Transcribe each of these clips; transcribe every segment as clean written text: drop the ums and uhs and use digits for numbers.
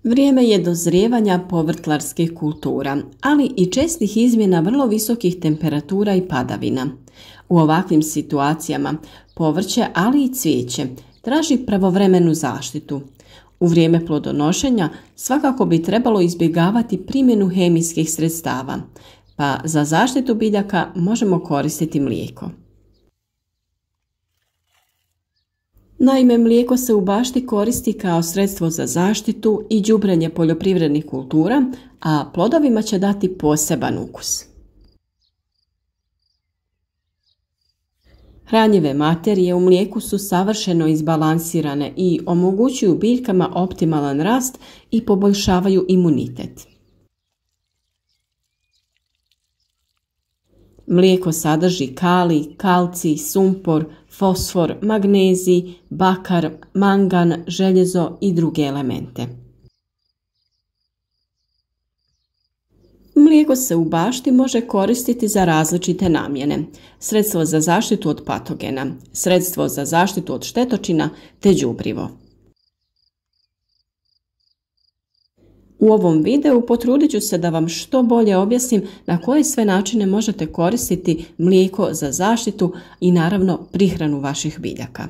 Vrijeme je dozrijevanja povrtlarskih kultura, ali i čestih izmjena vrlo visokih temperatura i padavina. U ovakvim situacijama povrće, ali i cvijeće, traži pravovremenu zaštitu. U vrijeme plodonošenja svakako bi trebalo izbjegavati primjenu hemijskih sredstava, pa za zaštitu biljaka možemo koristiti mlijeko. Naime, mlijeko se u bašti koristi kao sredstvo za zaštitu i đubrenje poljoprivrednih kultura, a plodovima će dati poseban ukus. Hranjive materije u mlijeku su savršeno izbalansirane i omogućuju biljkama optimalan rast i poboljšavaju imunitet. Mlijeko sadrži kalij, kalcij, sumpor, fosfor, magnezij, bakar, mangan, željezo i druge elemente. Mlijeko se u bašti može koristiti za različite namjene: sredstvo za zaštitu od patogena, sredstvo za zaštitu od štetočina te đubrivo. U ovom videu potrudit ću se da vam što bolje objasnim na koje sve načine možete koristiti mlijeko za zaštitu i naravno prihranu vaših biljaka.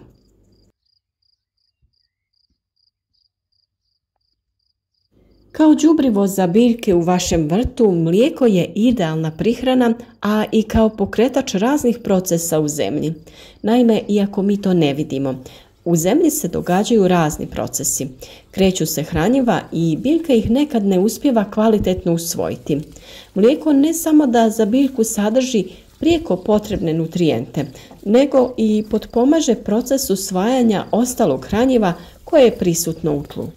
Kao đubrivo za biljke u vašem vrtu, mlijeko je idealna prihrana, a i kao pokretač raznih procesa u zemlji. Naime, iako mi to ne vidimo, u zemlji se događaju razni procesi. Kreću se hranjiva i biljka ih nekad ne uspijeva kvalitetno usvojiti. Mlijeko ne samo da za biljku sadrži prijeko potrebne nutrijente, nego i potpomaže proces usvajanja ostalog hranjiva koje je prisutno u tlu.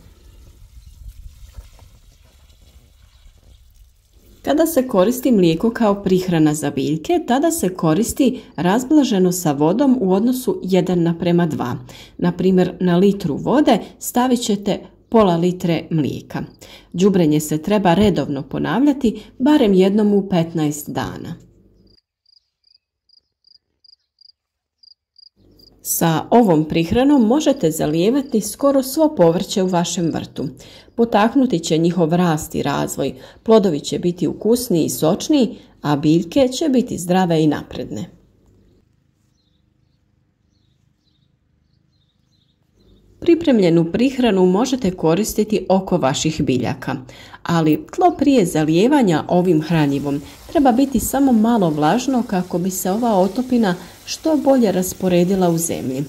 Kada se koristi mlijeko kao prihrana za biljke, tada se koristi razblaženo sa vodom u odnosu 1:2. Na primjer, na litru vode stavit ćete pola litre mlijeka. Đubrenje se treba redovno ponavljati, barem jednom u 15 dana. Sa ovom prihranom možete zalijevati skoro svo povrće u vašem vrtu. Potaknuti će njihov rast i razvoj, plodovi će biti ukusniji i sočniji, a biljke će biti zdrave i napredne. Pripremljenu prihranu možete koristiti oko vaših biljaka, ali tlo prije zalijevanja ovim hranjivom treba biti samo malo vlažno kako bi se ova otopina što bolje rasporedila u zemlji.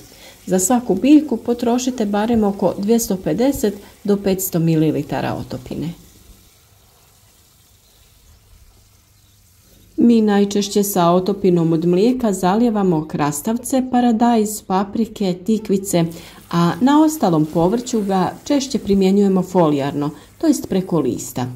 Za svaku biljku potrošite barem oko 250 do 500 ml otopine. Mi najčešće sa otopinom od mlijeka zalijevamo krastavce, paradajz, paprike, tikvice, a na ostalom povrću ga češće primjenjujemo folijarno, to jest preko lista.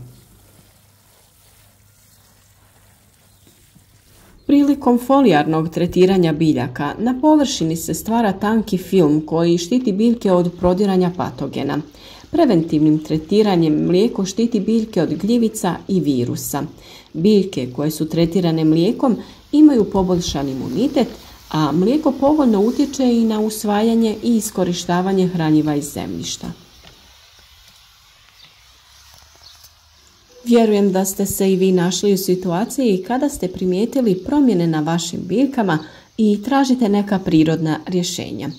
Prilikom folijarnog tretiranja biljaka na površini se stvara tanki film koji štiti biljke od prodiranja patogena. Preventivnim tretiranjem mlijeko štiti biljke od gljivica i virusa. Biljke koje su tretirane mlijekom imaju poboljšan imunitet, a mlijeko povoljno utječe i na usvajanje i iskorištavanje hranjiva iz zemljišta. Vjerujem da ste se i vi našli u situaciji kada ste primijetili promjene na vašim biljkama i tražite neka prirodna rješenja.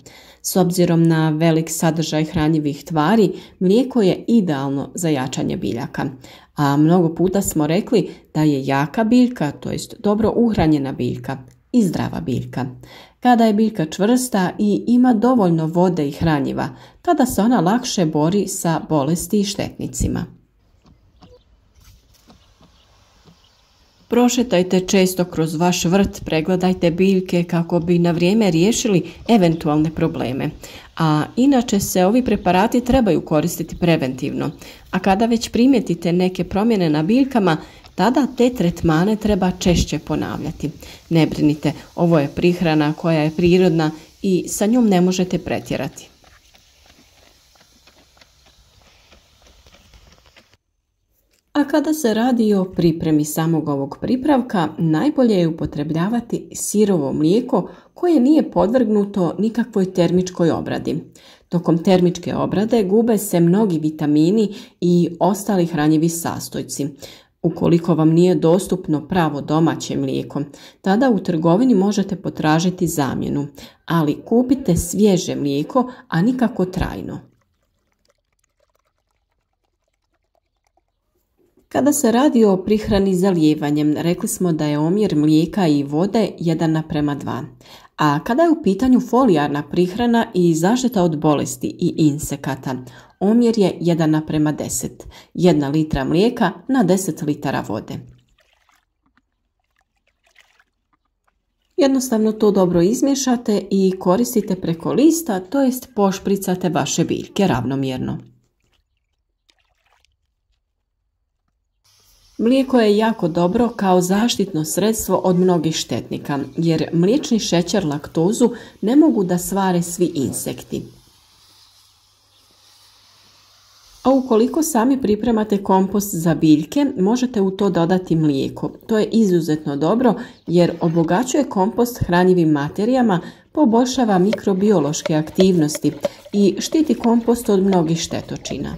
S obzirom na velik sadržaj hranjivih tvari, mlijeko je idealno za jačanje biljaka. A mnogo puta smo rekli da je jaka biljka, to jest dobro uhranjena biljka, i zdrava biljka. Kada je biljka čvrsta i ima dovoljno vode i hranjiva, tada se ona lakše bori sa bolesti i štetnicima. Prošetajte često kroz vaš vrt, pregledajte biljke kako bi na vrijeme riješili eventualne probleme. A inače se ovi preparati trebaju koristiti preventivno. A kada već primijetite neke promjene na biljkama, tada te tretmane treba češće ponavljati. Ne brinite, ovo je prihrana koja je prirodna i sa njom ne možete pretjerati. A A kada se radi o pripremi samog ovog pripravka, najbolje je upotrebljavati sirovo mlijeko koje nije podvrgnuto nikakvoj termičkoj obradi. Tokom termičke obrade gube se mnogi vitamini i ostali hranjivi sastojci. Ukoliko vam nije dostupno pravo domaće mlijeko, tada u trgovini možete potražiti zamjenu, ali kupite svježe mlijeko, a nikako trajno. Kada se radi o prihrani zalijevanjem, rekli smo da je omjer mlijeka i vode 1:2. A kada je u pitanju folijarna prihrana i zaštita od bolesti i insekata, omjer je 1:10. 1 litra mlijeka na 10 litara vode. Jednostavno to dobro izmiješate i koristite preko lista, to jest pošpricate vaše biljke ravnomjerno. Mlijeko je jako dobro kao zaštitno sredstvo od mnogih štetnika, jer mliječni šećer, laktozu ne mogu da svare svi insekti. A ukoliko sami pripremate kompost za biljke, možete u to dodati mlijeko. To je izuzetno dobro jer obogaćuje kompost hranjivim materijama, poboljšava mikrobiološke aktivnosti i štiti kompost od mnogih štetočina.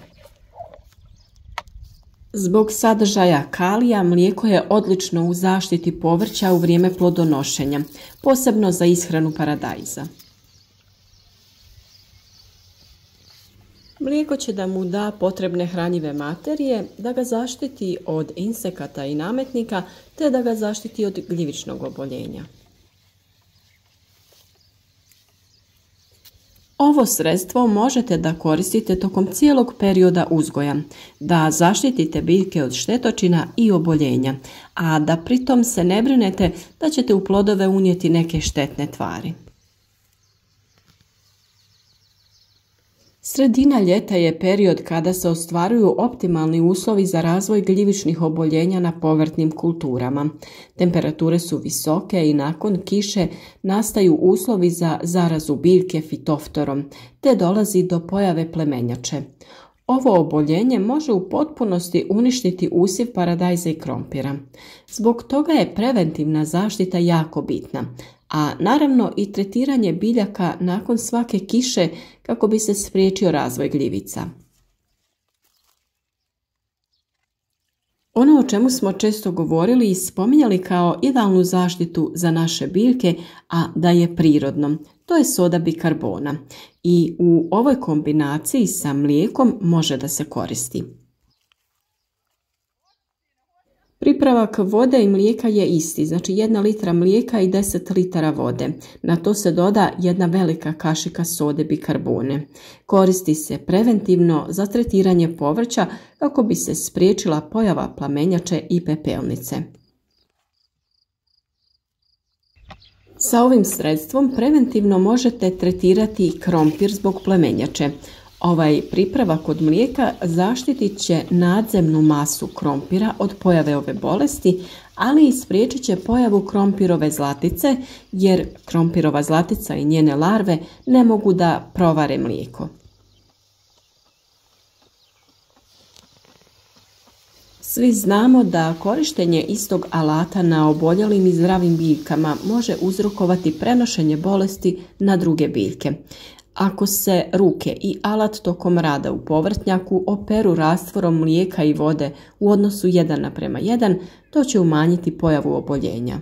Zbog sadržaja kalija, mlijeko je odlično u zaštiti povrća u vrijeme plodonošenja, posebno za ishranu paradajza. Mlijeko će da mu da potrebne hranjive materije, da ga zaštiti od insekata i nametnika, te da ga zaštiti od gljivičnog oboljenja. Ovo sredstvo možete da koristite tokom cijelog perioda uzgoja, da zaštitite biljke od štetočina i oboljenja, a da pritom se ne brinete da ćete u plodove unijeti neke štetne tvari. Sredina ljeta je period kada se ostvaruju optimalni uslovi za razvoj gljivičnih oboljenja na povrtnim kulturama. Temperature su visoke i nakon kiše nastaju uslovi za zarazu biljke fitoftorom, te dolazi do pojave plemenjače. Ovo oboljenje može u potpunosti uništiti usjev paradajza i krompira. Zbog toga je preventivna zaštita jako bitna, a naravno i tretiranje biljaka nakon svake kiše kako bi se spriječio razvoj gljivica. Ono o čemu smo često govorili i spominjali kao idealnu zaštitu za naše biljke, a da je prirodno, to je soda bikarbona i u ovoj kombinaciji sa mlijekom može da se koristi. Pripravak vode i mlijeka je isti, znači 1 litra mlijeka i 10 litara vode. Na to se doda 1 velika kašika sode bikarbone. Koristi se preventivno za tretiranje povrća kako bi se spriječila pojava plamenjače i pepelnice. Sa ovim sredstvom preventivno možete tretirati krompir zbog plemenjače. Ovaj pripravak od mlijeka zaštitit će nadzemnu masu krompira od pojave ove bolesti, ali i spriječit će pojavu krompirove zlatice, jer krompirova zlatica i njene larve ne mogu da provare mlijeko. Svi znamo da korištenje istog alata na oboljelim i zdravim biljkama može uzrokovati prenošenje bolesti na druge biljke. Ako se ruke i alat tokom rada u povrtnjaku operu rastvorom mlijeka i vode u odnosu 1:1, to će umanjiti pojavu oboljenja.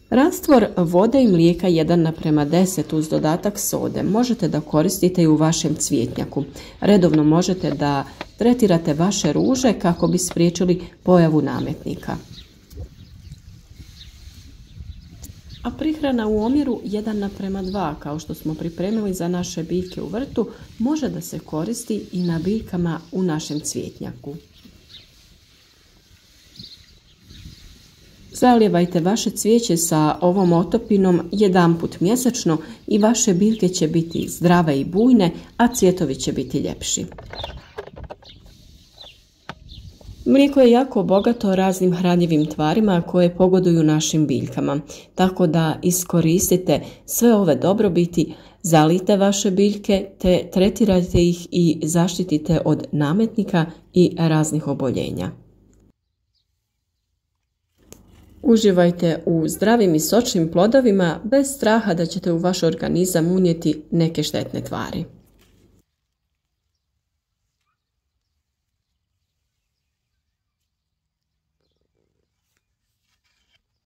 Rastvor vode i mlijeka 1:10 uz dodatak sode možete da koristite i u vašem cvjetnjaku. Redovno možete da tretirate vaše ruže kako bi spriječili pojavu nametnika. A prihrana u omjeru 1:2, kao što smo pripremili za naše biljke u vrtu, može da se koristi i na biljkama u našem cvjetnjaku. Zalijevajte vaše cvijeće sa ovom otopinom jedanput mjesečno i vaše biljke će biti zdrave i bujne, a cvjetovi će biti ljepši. Mlijeko je jako bogato raznim hranjivim tvarima koje pogoduju našim biljkama, tako da iskoristite sve ove dobrobiti Zalijte vaše biljke te tretirajte ih i zaštitite od nametnika i raznih oboljenja. Uživajte u zdravim i sočnim plodovima bez straha da ćete u vaš organizam unijeti neke štetne tvari.